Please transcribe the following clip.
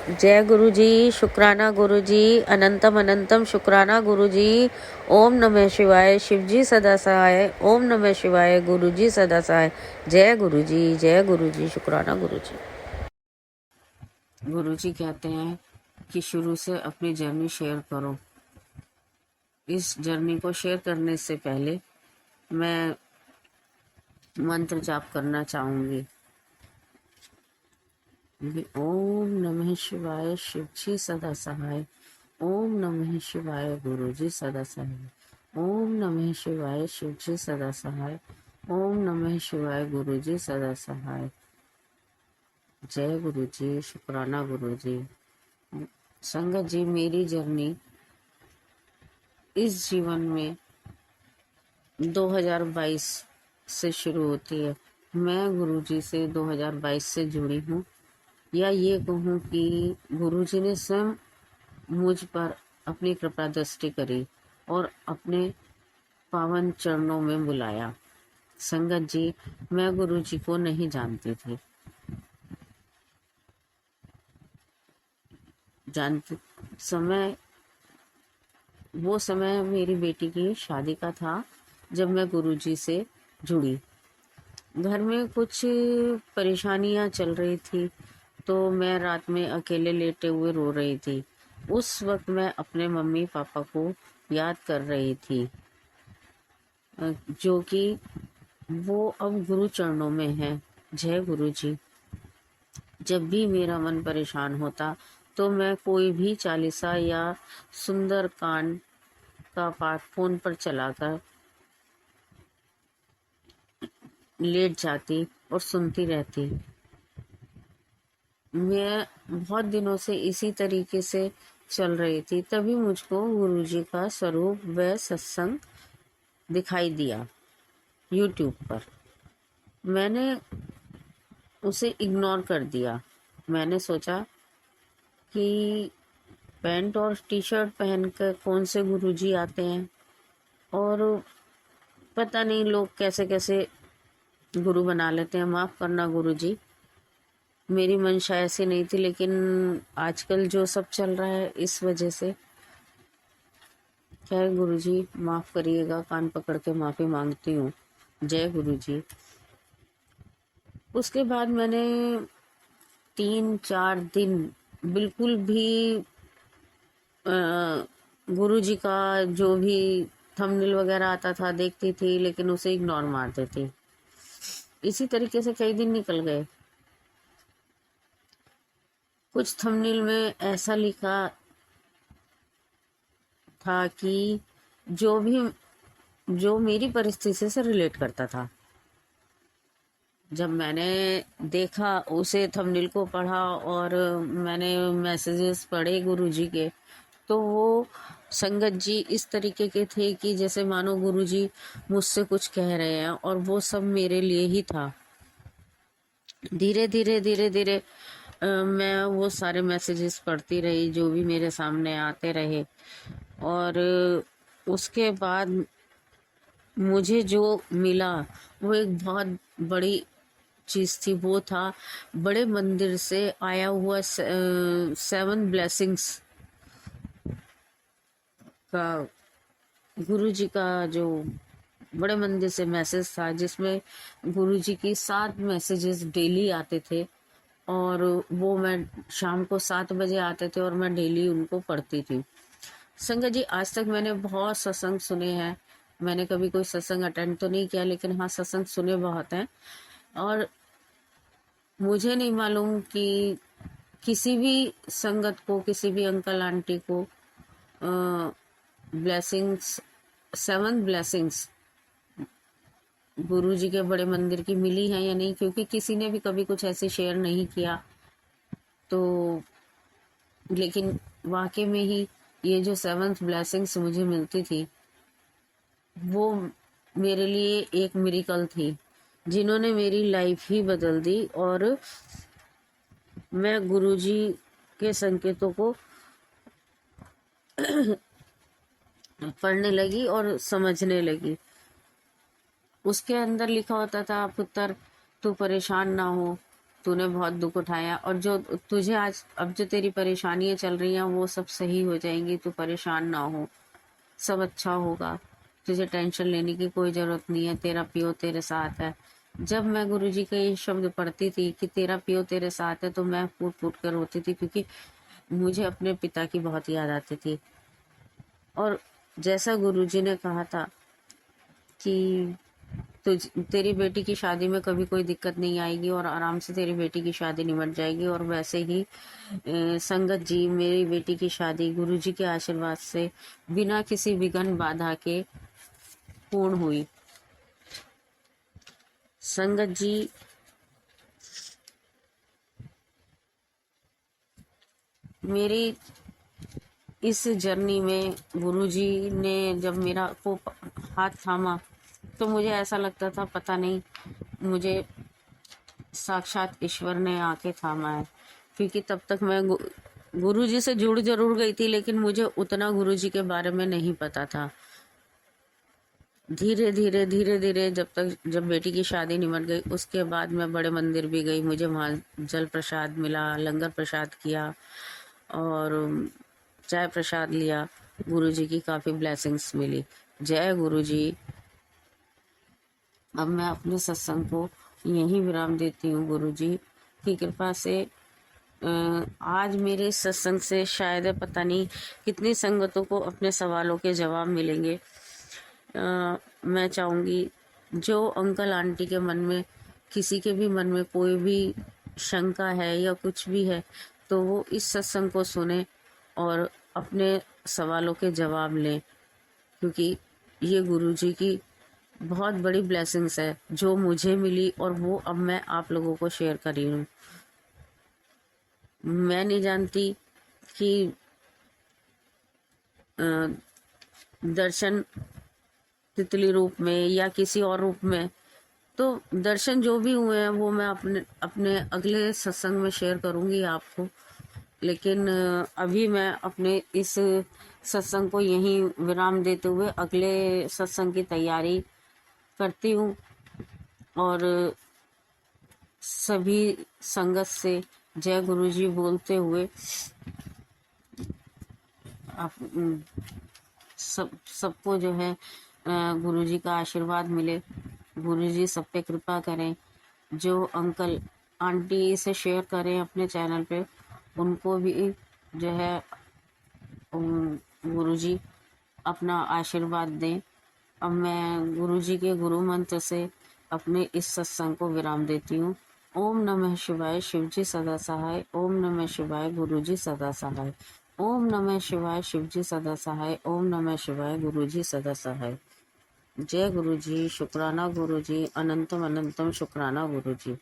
जय गुरु जी, शुक्राना गुरु जी, अनंतम अनंतम शुक्राना गुरु जी। ओम नमः शिवाय, शिव जी सदा सहाय। ओम नमः शिवाय, गुरु जी सदा सहाय। जय गुरु जी, जय गुरु जी, शुक्राना गुरु जी। गुरु जी कहते हैं कि शुरू से अपनी जर्नी शेयर करो। इस जर्नी को शेयर करने से पहले मैं मंत्र जाप करना चाहूंगी। ओम नमः शिवाय, शिव जी सदा सहाय। ओम नमः शिवाय, गुरु जी सदा सहाय। ओम नमः शिवाय, शिव जी सदा सहाय। ओम नमः शिवाय, गुरु जी सदा सहाय। जय गुरु जी, शुक्राना गुरु जी। संगत जी, मेरी जर्नी इस जीवन में 2022 से शुरू होती है। मैं गुरु जी से 2022 से जुड़ी हूँ, या ये कहूँ कि गुरु जी ने स्वयं मुझ पर अपनी कृपा दृष्टि करी और अपने पावन चरणों में बुलाया। संगत जी, मैं गुरु जी को नहीं जानती थी। जानते समय वो समय मेरी बेटी की शादी का था जब मैं गुरु जी से जुड़ी। घर में कुछ परेशानियां चल रही थी, तो मैं रात में अकेले लेटे हुए रो रही थी। उस वक्त मैं अपने मम्मी पापा को याद कर रही थी, जो कि वो अब गुरु चरणों में है। जय गुरु जी। जब भी मेरा मन परेशान होता तो मैं कोई भी चालीसा या सुंदर कांड का पाठ फोन पर चलाकर लेट जाती और सुनती रहती। मैं बहुत दिनों से इसी तरीके से चल रही थी, तभी मुझको गुरु जी का स्वरूप व सत्संग दिखाई दिया यूट्यूब पर। मैंने उसे इग्नोर कर दिया। मैंने सोचा कि पैंट और टी शर्ट पहनकर कौन से गुरुजी आते हैं, और पता नहीं लोग कैसे कैसे गुरु बना लेते हैं। माफ करना गुरुजी, मेरी मंशा ऐसी नहीं थी, लेकिन आजकल जो सब चल रहा है इस वजह से। खैर गुरुजी माफ करिएगा, कान पकड़ के माफी मांगती हूँ। जय गुरुजी। उसके बाद मैंने 3-4 दिन बिल्कुल भी गुरु जी का जो भी थंबनेल वगैरह आता था देखती थी, लेकिन उसे इग्नोर मारती थी। इसी तरीके से कई दिन निकल गए। कुछ थंबनेल में ऐसा लिखा था कि जो मेरी परिस्थिति से रिलेट करता था। जब मैंने देखा, उसे थंबनेल को पढ़ा और मैंने मैसेजेस पढ़े गुरुजी के, तो वो संगत जी इस तरीके के थे कि जैसे मानो गुरुजी मुझसे कुछ कह रहे हैं, और वो सब मेरे लिए ही था। धीरे धीरे धीरे धीरे मैं वो सारे मैसेजेस पढ़ती रही जो भी मेरे सामने आते रहे, और उसके बाद मुझे जो मिला वो एक बहुत बड़ी चीज थी। वो था बड़े मंदिर से आया हुआ 7 ब्लेसिंग्स का, गुरु जी का जो बड़े मंदिर से मैसेज था, जिसमें गुरु जी की 7 मैसेजेस डेली आते थे, और वो मैं शाम को 7 बजे आते थे और मैं डेली उनको पढ़ती थी। संगत जी, आज तक मैंने बहुत सत्संग सुने हैं। मैंने कभी कोई सत्संग अटेंड तो नहीं किया, लेकिन हाँ सत्संग सुने बहुत हैं। और मुझे नहीं मालूम कि किसी भी संगत को, किसी भी अंकल आंटी को ब्लेसिंग्स, 7 ब्लेसिंग्स गुरु जी के बड़े मंदिर की मिली है या नहीं, क्योंकि किसी ने भी कभी कुछ ऐसे शेयर नहीं किया। तो लेकिन वाकई में ही ये जो 7 ब्लेसिंग्स मुझे मिलती थी, वो मेरे लिए एक मिरेकल थी, जिन्होंने मेरी लाइफ ही बदल दी। और मैं गुरुजी के संकेतों को पढ़ने लगी और समझने लगी। उसके अंदर लिखा होता था, पुत्र तू परेशान ना हो, तूने बहुत दुख उठाया, और जो तुझे आज अब जो तेरी परेशानियां चल रही हैं वो सब सही हो जाएंगी। तू परेशान ना हो, सब अच्छा होगा। तुझे टेंशन लेने की कोई जरूरत नहीं है, तेरा पियो तेरे साथ है। जब मैं गुरुजी के ये शब्द पढ़ती थी कि तेरा पियो तेरे साथ है, तो मैं फूट फूट कर रोती थी, क्योंकि मुझे अपने पिता की बहुत याद आती थी। और जैसा गुरुजी ने कहा था कि तेरी बेटी की शादी में कभी कोई दिक्कत नहीं आएगी और आराम से तेरी बेटी की शादी निमट जाएगी, और वैसे ही संगत जी मेरी बेटी की शादी गुरुजी के आशीर्वाद से बिना किसी विघ्न बाधा के पूर्ण हुई। संगत जी मेरी इस जर्नी में गुरुजी ने जब मेरा को हाथ थामा, तो मुझे ऐसा लगता था पता नहीं मुझे साक्षात ईश्वर ने आके थामा है। क्योंकि तब तक मैं गुरुजी से जुड़ जरूर गई थी, लेकिन मुझे उतना गुरुजी के बारे में नहीं पता था। धीरे धीरे धीरे धीरे जब बेटी की शादी निमट गई, उसके बाद मैं बड़े मंदिर भी गई। मुझे वहाँ जल प्रसाद मिला, लंगर प्रसाद किया और चाय प्रसाद लिया। गुरुजी की काफ़ी ब्लेसिंग्स मिली। जय गुरुजी। अब मैं अपने सत्संग को यहीं विराम देती हूँ। गुरुजी की कृपा से आज मेरे सत्संग से शायद पता नहीं कितनी संगतों को अपने सवालों के जवाब मिलेंगे। मैं चाहूँगी जो अंकल आंटी के मन में, किसी के भी मन में कोई भी शंका है या कुछ भी है, तो वो इस सत्संग को सुने और अपने सवालों के जवाब लें, क्योंकि ये गुरुजी की बहुत बड़ी ब्लेसिंग्स है जो मुझे मिली, और वो अब मैं आप लोगों को शेयर कर रही हूँ। मैं नहीं जानती कि दर्शन तितली रूप में या किसी और रूप में, तो दर्शन जो भी हुए हैं वो मैं अपने अपने अगले सत्संग में शेयर करूँगी आपको। लेकिन अभी मैं अपने इस सत्संग को यहीं विराम देते हुए अगले सत्संग की तैयारी करती हूँ, और सभी संगत से जय गुरुजी बोलते हुए सबको जो है गुरुजी का आशीर्वाद मिले, गुरुजी सब पे कृपा करें। जो अंकल आंटी से शेयर करें अपने चैनल पे, उनको भी जो है गुरुजी अपना आशीर्वाद दें। अब मैं गुरुजी के गुरु मंत्र से अपने इस सत्संग को विराम देती हूँ। ओम नमः शिवाय, शिवजी सदा सहाय। ओम नमः शिवाय, गुरुजी सदा सहाय। ओम नमः शिवाय, शिवजी सदा सहाय। ओम नमः शिवाय, गुरुजी सदा सहाय। जय गुरुजी। शुक्राना गुरुजी, अनंतम अनंतम शुक्राना गुरुजी।